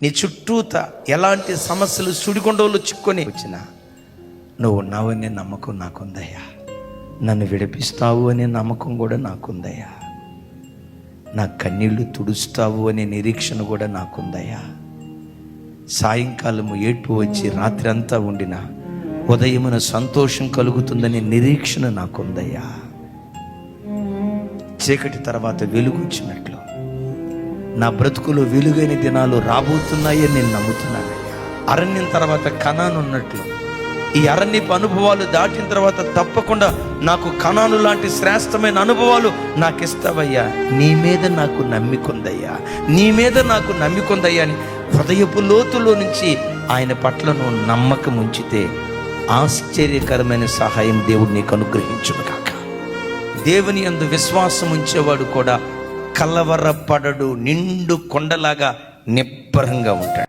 నీ చుట్టూత ఎలాంటి సమస్యలు సుడిగుండంలో చిక్కొని వచ్చినా నువ్వు ఉన్నావనే నమ్మకం నాకుందయ్యా. నన్ను విడిపిస్తావు అనే నమ్మకం కూడా నాకుందయ్యా. నా కన్నీళ్లు తుడుస్తావు అనే నిరీక్షణ కూడా నాకుందయ్యా. సాయంకాలము ఏడ్పు వచ్చి రాత్రి అంతా ఉండిన ఉదయమున సంతోషం కలుగుతుందనే నిరీక్షణ నాకుందయ్యా. చీకటి తర్వాత వెలుగు వచ్చినట్లు నా బ్రతుకులో వెలుగైన దినాలు రాబోతున్నాయని నేను నమ్ముతున్నానయ్యా. అరణ్యం తర్వాత కనాను ఉన్నట్లు ఈ అరణ్యపు అనుభవాలు దాటిన తర్వాత తప్పకుండా నాకు కనాను లాంటి శ్రేష్టమైన అనుభవాలు నాకు ఇస్తావయ్యా. నీ మీద నాకు నమ్మికొందయ్యా, నీ మీద నాకు నమ్మికొందయ్యా అని హృదయపు లోతులో నుంచి ఆయన పట్ల నువ్వు నమ్మకం ఉంచితే ఆశ్చర్యకరమైన సహాయం దేవుడు నీకు అనుగ్రహించును కాక. దేవుని యందు విశ్వాసం ఉంచేవాడు కూడా కలవరపడడు, నిండు కొండలాగా నిబ్బరంగా ఉంటాడు.